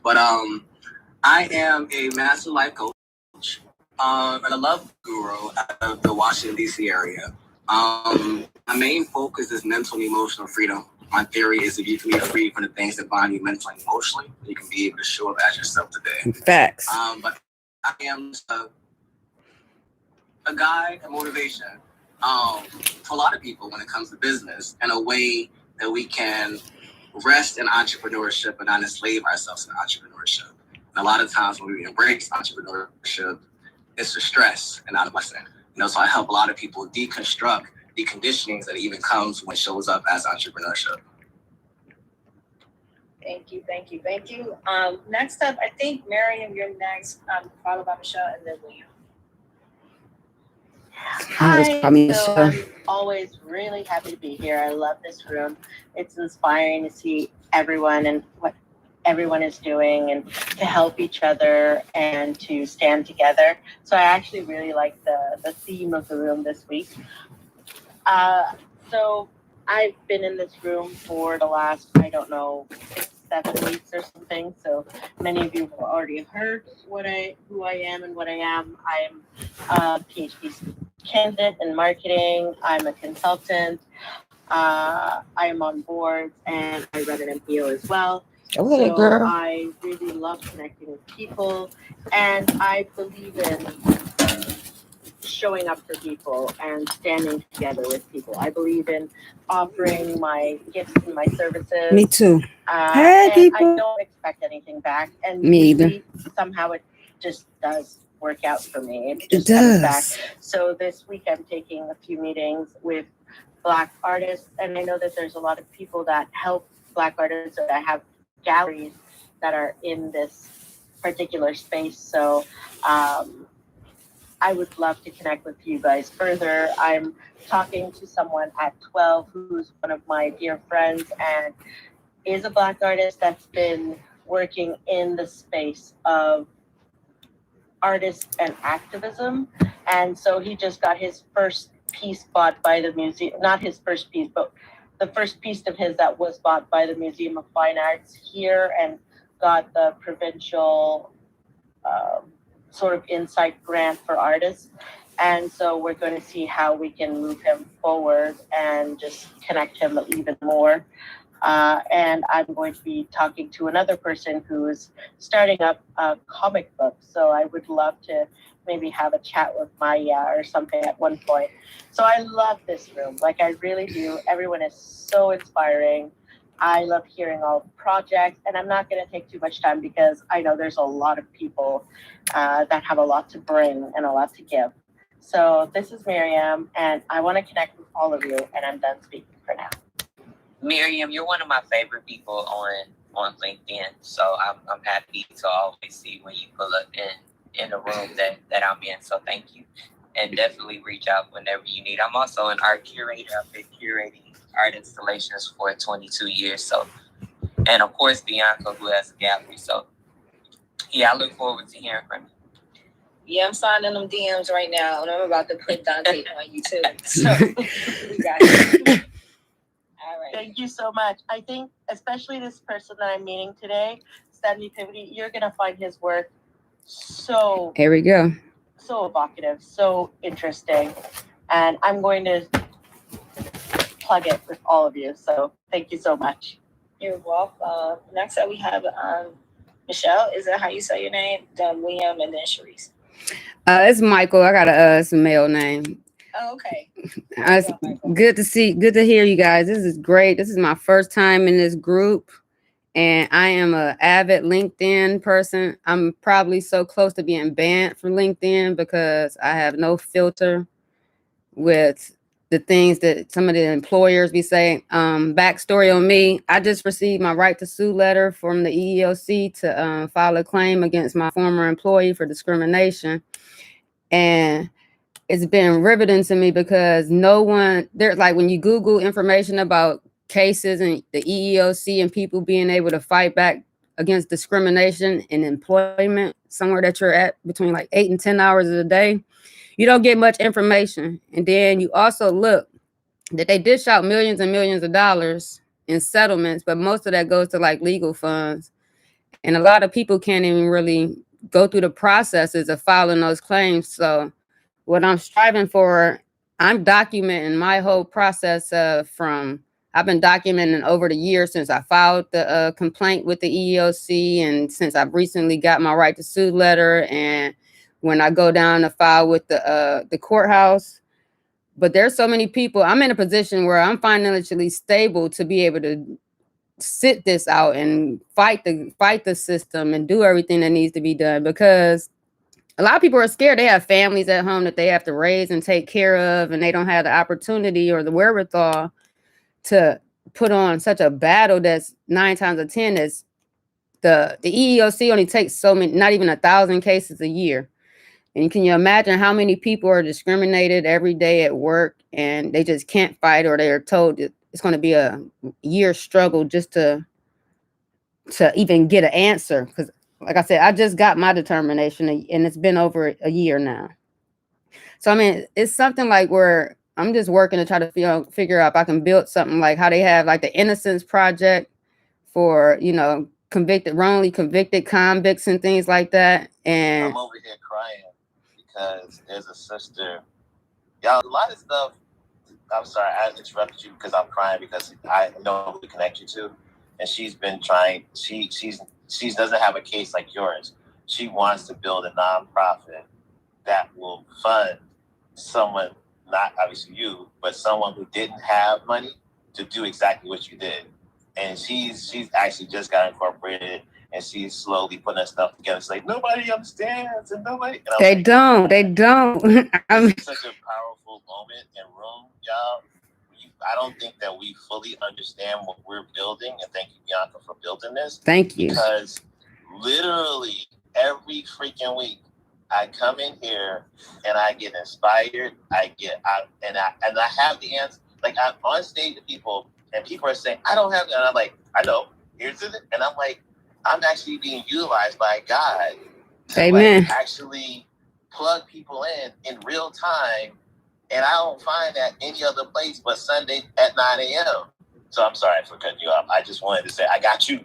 But I am a master life coach and a love guru out of the Washington, D.C. area. My main focus is mental and emotional freedom. My theory is if you can be free from the things that bind you mentally and emotionally, you can be able to show up as yourself today. Facts. But I am a guide and motivation for a lot of people when it comes to business, in a way that we can rest in entrepreneurship and not enslave ourselves in entrepreneurship. And a lot of times when we embrace entrepreneurship, it's a stress and not a blessing. So I help a lot of people deconstruct the conditionings that even comes when it shows up as entrepreneurship. Thank you. Next up, I think Miriam, you're next, followed by Michelle and then William. Hi, so I'm always really happy to be here. I love this room. It's inspiring to see everyone and what everyone is doing and to help each other and to stand together. So I actually really like the theme of the room this week. So I've been in this room for the last, 6-7 weeks or something. So many of you have already heard who I am and what I am. I'm a PhD candidate in marketing. I'm a consultant. I am on boards and I run an MPO as well. Okay, so girl. I really love connecting with people, and I believe in showing up for people and standing together with people. I believe in offering my gifts and my services. Me too. Hey, people. I don't expect anything back. And me either. Somehow it just does work out for me. It does. Comes back. So this week I'm taking a few meetings with Black artists, and I know that there's a lot of people that help Black artists that have galleries that are in this particular space. So I would love to connect with you guys further. I'm talking to someone at 12 who's one of my dear friends and is a Black artist that's been working in the space of artists and activism. And so he just got his first piece bought by the museum, not his first piece, but the first piece of his that was bought by the Museum of Fine Arts here and got the provincial sort of insight grant for artists. And so we're going to see how we can move him forward and just connect him even more. And I'm going to be talking to another person who is starting up a comic book. So I would love to maybe have a chat with Maya or something at one point. So I love this room. Like, I really do. Everyone is so inspiring. I love hearing all the projects, and I'm not going to take too much time because I know there's a lot of people that have a lot to bring and a lot to give. So this is Miriam, and I want to connect with all of you, and I'm done speaking for now. Miriam, you're one of my favorite people on LinkedIn, so I'm happy to always see when you pull up in the room that I'm in, so thank you. And definitely reach out whenever you need. I'm also an art curator. I've been curating art installations for 22 years, so, and of course Bianca, who has a gallery, so yeah, I look forward to hearing from you. Yeah, I'm signing them DMs right now, and I'm about to put Dante on you too. So we got it. All right. Thank you so much. I think, especially this person that I'm meeting today, Stanley Pivity, you're gonna find his work so here we go. So evocative, so interesting, and I'm going to plug it with all of you. So thank you so much. You're welcome. Next up, we have Michelle. Is that how you say your name? Then William, and then Sharice. It's Michael. I got a male name. Oh, okay. It's good to hear you guys. This is great. This is my first time in this group, and I am an avid LinkedIn person. I'm probably so close to being banned from LinkedIn because I have no filter with the things that some of the employers be saying. Backstory on me, I just received my right to sue letter from the EEOC to file a claim against my former employee for discrimination. And it's been riveting to me because no one, there's like when you Google information about cases and the EEOC and people being able to fight back against discrimination in employment, somewhere that you're at between like 8 and 10 hours a day, you don't get much information. And then you also look that they dish out millions and millions of dollars in settlements, but most of that goes to like legal funds. And a lot of people can't even really go through the processes of filing those claims. So what I'm striving for, I'm documenting my whole process I've been documenting over the years since I filed the complaint with the EEOC, and since I've recently got my right to sue letter, and when I go down to file with the courthouse. But there's so many people. I'm in a position where I'm financially stable to be able to sit this out and fight the system and do everything that needs to be done, because a lot of people are scared. They have families at home that they have to raise and take care of, and they don't have the opportunity or the wherewithal to put on such a battle that's 9 times out of 10 is the EEOC only takes so many, not even 1,000 cases a year. And can you imagine how many people are discriminated every day at work and they just can't fight, or they're told it's going to be a year struggle just to even get an answer? Because like I said, I just got my determination and it's been over a year now. So, I mean, it's something like where I'm just working to try to figure out if I can build something like how they have like the Innocence Project for, wrongly convicted convicts and things like that. And I'm over here crying because there's a sister. Y'all, a lot of stuff. I'm sorry, I interrupted you because I'm crying because I know who to connect you to. And she's been trying, she doesn't have a case like yours. She wants to build a nonprofit that will fund someone, not obviously you, but someone who didn't have money to do exactly what you did. And she's actually just got incorporated, and she's slowly putting that stuff together. It's like nobody understands, and nobody. And they don't. It's such a powerful moment and room, y'all. I don't think that we fully understand what we're building, and thank you, Bianca, for building this. Thank you. Because literally every freaking week, I come in here and I get inspired. I have the answer. Like, I'm on stage to people, and people are saying, "I don't have," and I'm like, "I know. Here's it." And I'm like, I'm actually being utilized by God to Amen. actually plug people in real time. And I don't find that any other place but Sunday at 9 a.m. So I'm sorry for cutting you off. I just wanted to say, I got you.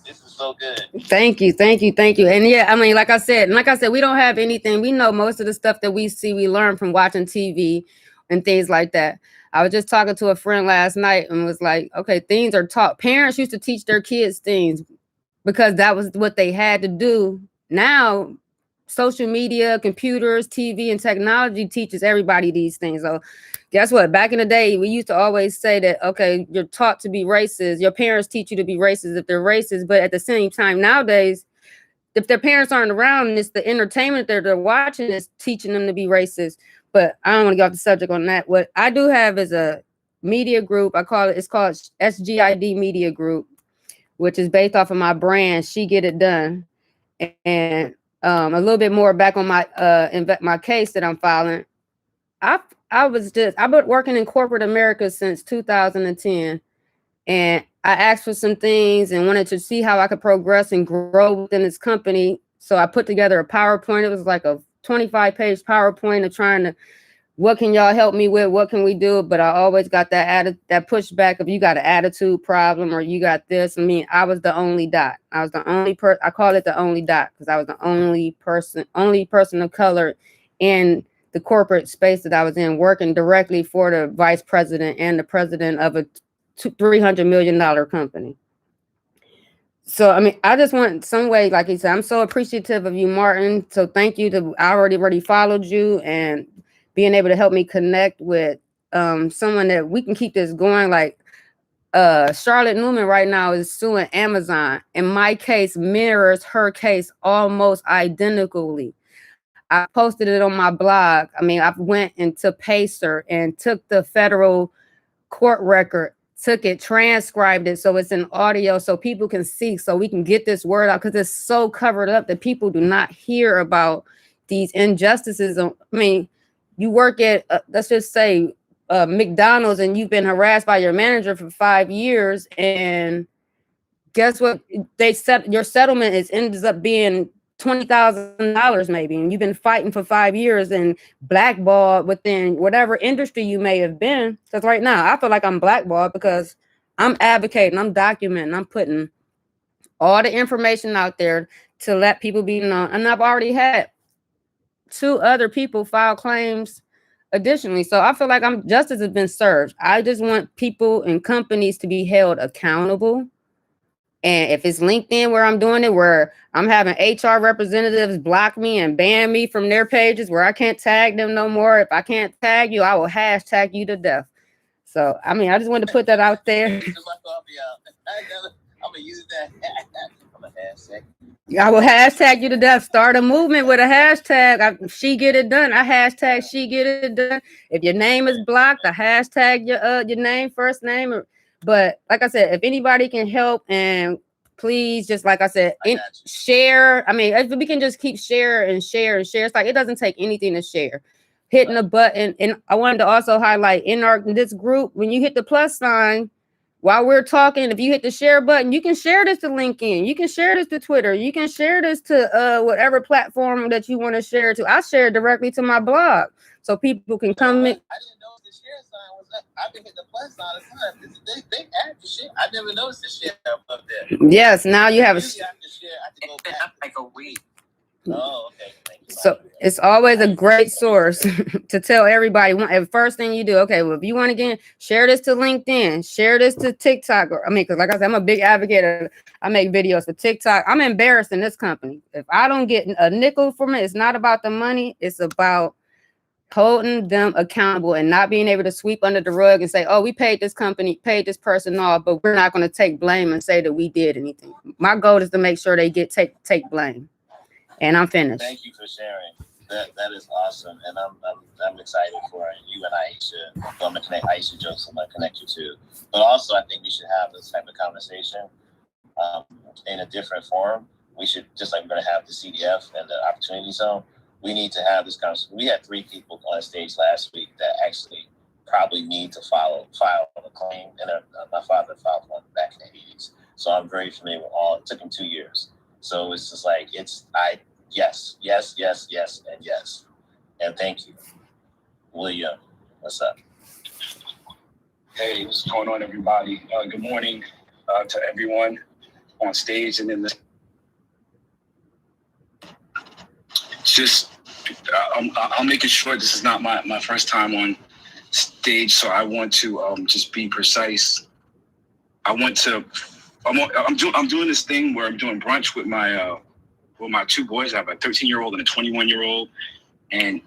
This is so good. Thank you. And yeah, I mean, like I said, we don't have anything. We know most of the stuff that we see, we learn from watching TV and things like that. I was just talking to a friend last night and was like, okay, things are taught. Parents used to teach their kids things because that was what they had to do. Now, social media, computers, TV, and technology teaches everybody these things. So guess what? Back in the day, we used to always say that, okay, you're taught to be racist. Your parents teach you to be racist if they're racist. But at the same time, nowadays, if their parents aren't around, it's the entertainment that they're watching is teaching them to be racist. But I don't want to get off the subject on that. What I do have is a media group. It's called SGID Media Group, which is based off of my brand, She Get It Done. And a little bit more back on my case that I'm filing. I've been working in corporate America since 2010, and I asked for some things and wanted to see how I could progress and grow within this company. So I put together a PowerPoint. It was like a 25-page PowerPoint of what can y'all help me with? What can we do? But I always got that pushback of you got an attitude problem or you got this. I mean, I was the only dot. I was the only person. I call it the only dot because I was the only person of color in the corporate space that I was in, working directly for the vice president and the president of a $300 million company. So, I mean, I just want some way, like he said, I'm so appreciative of you, Martin. So thank you. I already followed you, and being able to help me connect with someone that we can keep this going. Like Charlotte Newman right now is suing Amazon, and my case mirrors her case almost identically. I posted it on my blog. I mean, I went into Pacer and took the federal court record, took it, transcribed it so it's in audio so people can see, so we can get this word out, because it's so covered up that people do not hear about these injustices. I mean, you work at, let's just say, McDonald's, and you've been harassed by your manager for 5 years, and guess what? Your settlement ends up being $20,000 maybe, and you've been fighting for 5 years and blackballed within whatever industry you may have been. Because right now I feel like I'm blackballed because I'm advocating, I'm documenting, I'm putting all the information out there to let people be known. And I've already had 2 other people file claims additionally. So I feel like justice has been served. I just want people and companies to be held accountable. And if it's LinkedIn where I'm doing it, where I'm having HR representatives block me and ban me from their pages where I can't tag them no more. If I can't tag you, I will hashtag you to death. So, I mean, I just wanted to put that out there. I'm gonna use that. I'm a hashtag. I will hashtag you to death. Start a movement with a hashtag. She get it done. I hashtag she get it done. If your name is blocked, I hashtag your name, first name. But like I said, if anybody can help, and please, just like I said, share. I mean, if we can just keep share. It's like it doesn't take anything to share. Hitting a button. And I wanted to also highlight in this group, when you hit the plus sign, while we're talking, if you hit the share button, you can share this to LinkedIn. You can share this to Twitter. You can share this to whatever platform that you want to share to. I share it directly to my blog so people can come in. I didn't know the share sign was up. I've been hitting the plus sign all the time. They add the share. I never noticed the share up there. Yes, now you have a Usually I have to share. I have to go It's been back. up like a week. Oh, okay. Thank you. So it's always a great source to tell everybody. The first thing you do, okay, well, if you want to share this to LinkedIn, share this to TikTok. Because like I said, I'm a big advocate. I make videos for TikTok. I'm embarrassed in this company. If I don't get a nickel from it, it's not about the money. It's about holding them accountable and not being able to sweep under the rug and say, oh, we paid this company, paid this person off, but we're not going to take blame and say that we did anything. My goal is to make sure they take blame. And I'm finished. Thank you for sharing. That is awesome, and I'm excited for you and Aisha. I'm gonna connect Aisha Joseph. I'm gonna connect you too. But also, I think we should have this type of conversation in a different forum. We should, just like we're gonna have the CDF and the Opportunity Zone. We need to have this conversation. We had 3 people on stage last week that actually probably need to file a claim, and my father filed one back in the 80s. So I'm very familiar with all. It took him 2 years. So it's just like, yes, and yes. And thank you. William, what's up? Hey, what's going on, everybody? Good morning to everyone on stage and in the... I'm making sure this is not my first time on stage, so I want to just be precise. I'm doing this thing where I'm doing brunch with my 2 boys. I have a 13-year-old and a 21-year-old. And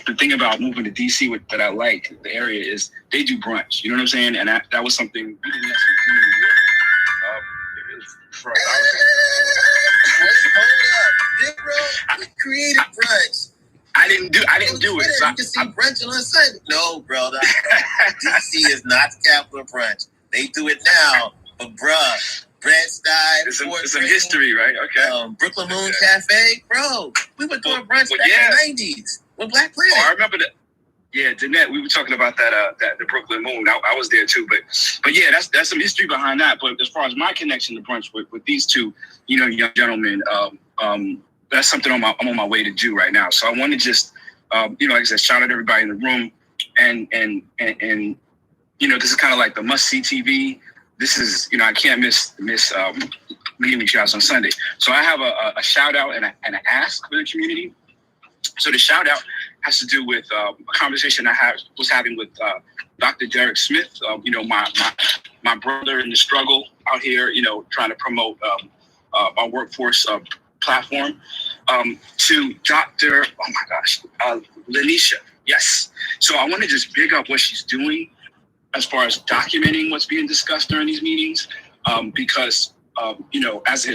the thing about moving to DC that I like, the area, is they do brunch. You know what I'm saying? And that was something we didn't necessarily do for us. Hold up. Created brunch. I didn't do it. So you can see brunching on Sunday. No, brother. DC is not the capital of brunch. They do it now, but bruh, Bed-Stuy. It's some history, right? Okay. Brooklyn Moon Cafe, bro. We were doing brunch back in the 90s with Black Planet. Oh, I remember that. Yeah, Danette, we were talking about that the Brooklyn Moon. I was there too, but yeah, that's some history behind that. But as far as my connection to brunch with these 2, young gentlemen, that's something I'm on my way to do right now. So I want to just, like I said, shout out everybody in the room, and this is kind of like the must-see TV. This is, I can't miss meeting with you guys on Sunday. So I have a shout out and an ask for the community. So the shout out has to do with a conversation I was having with Dr. Derek Smith. My brother in the struggle out here, trying to promote our workforce platform. To Dr. Lanisha. Yes. So I want to just big up what she's doing as far as documenting what's being discussed during these meetings, because, as a